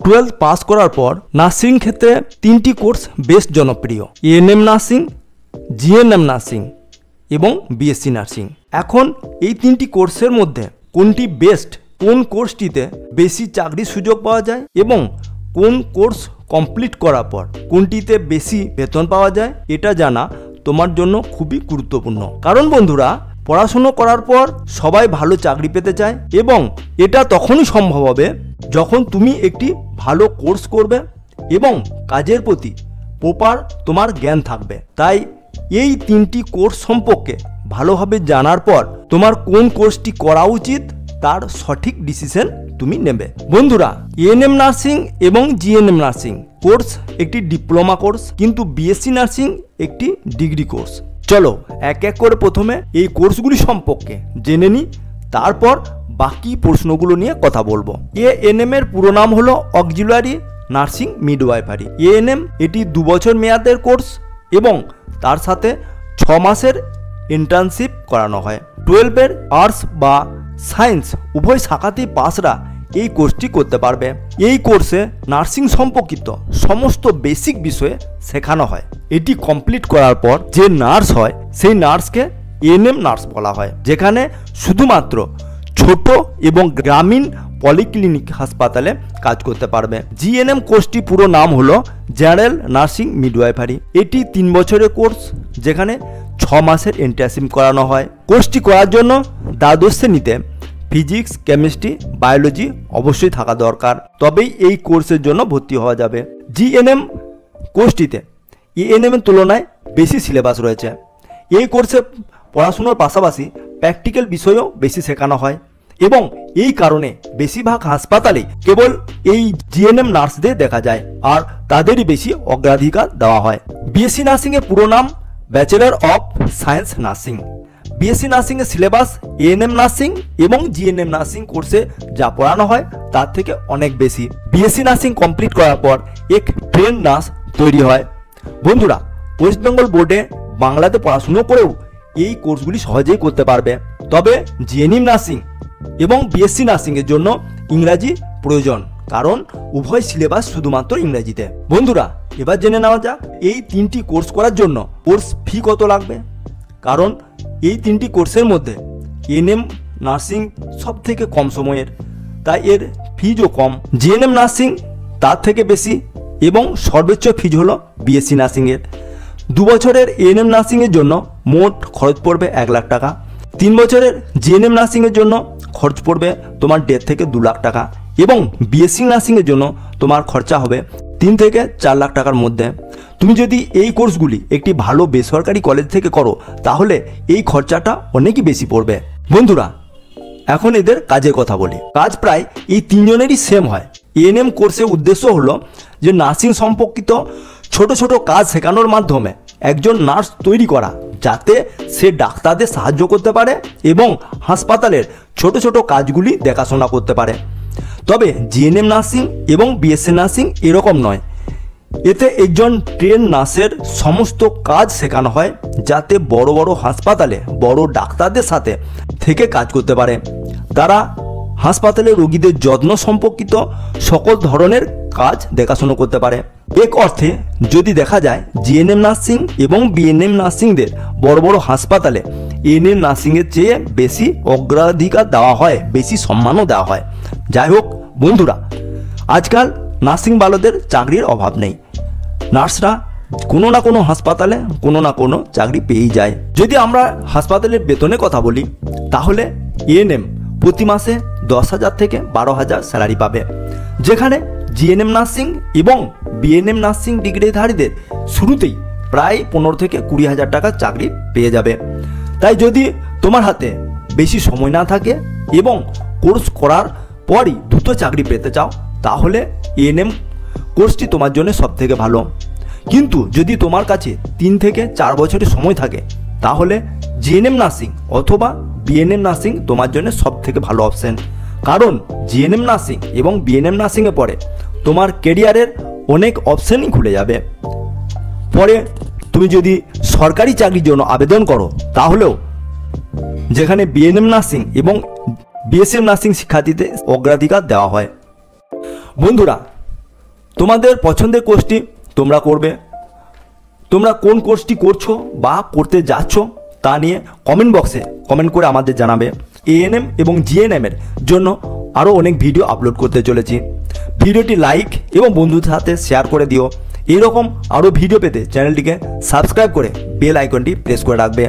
12th pass করার পর nursing ক্ষেত্রে 3টি কোর্স বেশ জনপ্রিয়: এএনএম নার্সিং, জিএনএম নার্সিং এবং বিএসসি নার্সিং। এখন এই 3টি কোর্সের মধ্যে কোনটি বেস্ট, কোন কোর্সটিতে বেশি চাকরির সুযোগ পাওয়া যায় এবং কোন কোর্স কমপ্লিট করার পর কোনটিতে বেশি বেতন পাওয়া যায়, এটা জানা তোমার জন্য খুবই গুরুত্বপূর্ণ। কারণ বন্ধুরা, পড়াশুনো করার পর সবাই ভালো চাকরি পেতে চায় এবং এটা তখনই সম্ভব হবে যখন তুমি একটি ভালো কোর্স করবে এবং কাজের প্রতি প্রপার তোমার জ্ঞান থাকবে। তাই এই 3টি কোর্স সম্পর্কে ভালোভাবে জানার পর তোমার কোন কোর্সটি করা উচিত তার সঠিক ডিসিশন তুমি নেবে। বন্ধুরা, এএনএম নার্সিং এবং জিএনএম নার্সিং কোর্স একটি ডিপ্লোমা কোর্স, কিন্তু বিএসসি নার্সিং একটি ডিগ্রি কোর্স। চলো এক এক করে প্রথমে এই কোর্সগুলি সম্পর্কে জেনে নিই, তারপর বাকি প্রশ্নগুলো নিয়ে কথা বলবো। এএনএম এর পুরো নাম হলো অক্সিলারি নার্সিং মিডওয়াইফারি। এএনএম এটি 2 বছর মেয়াদের কোর্স এবং তার সাথে 6 মাসের ইন্টার্নশিপ করানো হয়। 12 আর্টস বা সায়েন্স উভয় শাখাতেই পাসরা এই কোর্সটি করতে পারবে। এই কোর্সে নার্সিং সম্পর্কিত সমস্ত বেসিক বিষয়ে শেখানো হয়। এটি কমপ্লিট করার পর যে নার্স হয় সেই নার্সকে এএনএম নার্স বলা হয়, যেখানে শুধুমাত্র ছোট এবং গ্রামীণ পলিক্লিনিক হাসপাতালে কাজ করতে পারবে। জিএনএম কোর্সটি পুরো নাম হলো জেনারেল নার্সিং মিডওয়াইফারি। এটি 3 বছরের কোর্স, যেখানে 6 মাসের ইন্টার্নশিপ করানো হয়। কোর্সটি করার জন্য দ্বাদশ শ্রেণীতে ফিজিক্স, কেমিস্ট্রি, বায়োলজি অবশ্যই থাকা দরকার, তবেই এই কোর্সের জন্য ভর্তি হওয়া যাবে। জিএনএম কোর্সটিতে এএনএম এর তুলনায় বেশি সিলেবাস রয়েছে। এই কোর্সে পড়াশোনার পাশাপাশি প্র্যাকটিক্যাল বিষয়েও বেশি শেখানো হয় এবং এই কারণে বেশিরভাগ হাসপাতালে কেবল এই জিএনএম নার্সদের দেখা যায় আর তাদেরই বেশি অগ্রাধিকার দেওয়া হয়। বিএসসি নার্সিং এর পুরো নাম bachelor of science nursing. BSc nursing এর সিলেবাস এএনএম নার্সিং এবং জিএনএম নার্সিং কোর্সে যা পড়ানো হয় তার থেকে অনেক বেশি। বিএসসি নার্সিং কমপ্লিট করার পর এক ট্রেন্ড নার্স তৈরি হয়। বন্ধুরা, ওয়েস্ট বেঙ্গল বোর্ডে বাংলাতে পড়াশুনো করেও এই কোর্সগুলি সহজেই করতে পারবে, তবে জিএনএম নার্সিং এবং বিএসসি নার্সিং এর জন্য ইংরাজি প্রয়োজন, কারণ উভয় সিলেবাস শুধুমাত্র ইংরেজিতে। বন্ধুরা, এবার জেনে নেওয়া যাক এই 3টি কোর্স করার জন্য কোর্স ফি কত লাগবে। কারণ এই 3টি কোর্সের মধ্যে এএনএম নার্সিং সব থেকে কম সময়ের, তাই এর ফিজও কম। জিএনএম নার্সিং তার থেকে বেশি এবং সর্বোচ্চ ফিজ হলো বিএসসি নার্সিং এর। 2 বছরের এএনএম নার্সিং এর জন্য মোট খরচ পড়বে 1 লাখ টাকা। 3 বছরের জিএনএম নার্সিং এর জন্য খরচ পড়বে তোমার 1.5 থেকে 2 লাখ টাকা এবং বিএসসি নার্সিং এর জন্য তোমার খরচা হবে 3 থেকে 4 লাখ টাকার মধ্যে। তুমি যদি এই কোর্সগুলি একটি ভালো বেসরকারি কলেজ থেকে করো তাহলে এই খরচাটা অনেকই বেশি পড়বে। বন্ধুরা, এখন এদের কাজের কথা বলি। কাজ প্রায় এই 3 জনেরই সেম হয়। এএনএম কোর্সের উদ্দেশ্য হলো যে নার্সিং সম্পর্কিত ছোট ছোট কাজ শেখানোর মাধ্যমে একজন নার্স তৈরি করা, যাতে সে ডাক্তারদের সাহায্য করতে পারে এবং হাসপাতালের ছোট ছোট কাজগুলি দেখাশোনা করতে পারে। তবে জিএনএম নার্সিং এবং বিএসসি নার্সিং এরকম নয়। এতে একজন ট্রেন নার্সের সমস্ত কাজ শেখানো হয়, যাতে বড় বড় হাসপাতালে বড় ডাক্তারদের সাথে থেকে কাজ করতে পারে। তারা হাসপাতালে রোগীদের যত্ন সম্পর্কিত সকল ধরনের কাজ দেখাশোনা করতে পারে। এক অর্থে যদি দেখা যায় জিএনএম নার্সিং এবং বিএনএম নার্সিংদের বড় বড় হাসপাতালে এএনএম নার্সিংয়ের চেয়ে বেশি অগ্রাধিকার দেওয়া হয়, বেশি সম্মানও দেওয়া হয়। যাই হোক বন্ধুরা, আজকাল নার্সিং বালকদের চাকরির অভাব নেই। নার্সরা কোনো না কোনো হাসপাতালে কোনো না কোনো চাকরি পেয়েই যায়। যদি আমরা হাসপাতালের বেতনের কথা বলি তাহলে এএনএম প্রতি মাসে 10,000 থেকে 12,000 স্যালারি পাবে, যেখানে জিএনএম নার্সিং এবং বিএনএম নার্সিং ডিগ্রিধারীদের শুরুতেই প্রায় 15 থেকে 20,000 টাকা চাকরি পেয়ে যাবে। তাই যদি তোমার হাতে বেশি সময় না থাকে এবং কোর্স করার পরই দ্রুত চাকরি পেতে চাও তাহলে এএনএম কোর্সটি তোমার জন্য সব থেকে ভালো। কিন্তু যদি তোমার কাছে 3 থেকে 4 বছরের সময় থাকে তাহলে জিএনএম নার্সিং অথবা বিএনএম নার্সিং তোমার জন্য সব থেকে ভালো অপশন। কারণ জিএনএম নার্সিং এবং বিএনএম নার্সিংয়ে পরে তোমার কেরিয়ারের অনেক অপশনই খুলে যাবে। পরে তুমি যদি সরকারি চাকরির জন্য আবেদন করো তাহলেও যেখানে বিএনএম নার্সিং এবং বিএসএম নার্সিং শিক্ষার্থীদের অগ্রাধিকার দেওয়া হয়। বন্ধুরা, তোমাদের পছন্দের কোর্সটি তোমরা করবে। তোমরা কোন কোর্সটি করছো বা করতে যাচ্ছ তা নিয়ে কমেন্ট বক্সে কমেন্ট করে আমাদের জানাবে। এএনএম এবং জিএনএমের জন্য আরও অনেক ভিডিও আপলোড করতে চলেছি। ভিডিওটি লাইক এবং বন্ধুদের সাথে শেয়ার করে দিও। এইরকম আরও ভিডিও পেতে চ্যানেলটিকে সাবস্ক্রাইব করে বেল আইকনটি প্রেস করে রাখবে।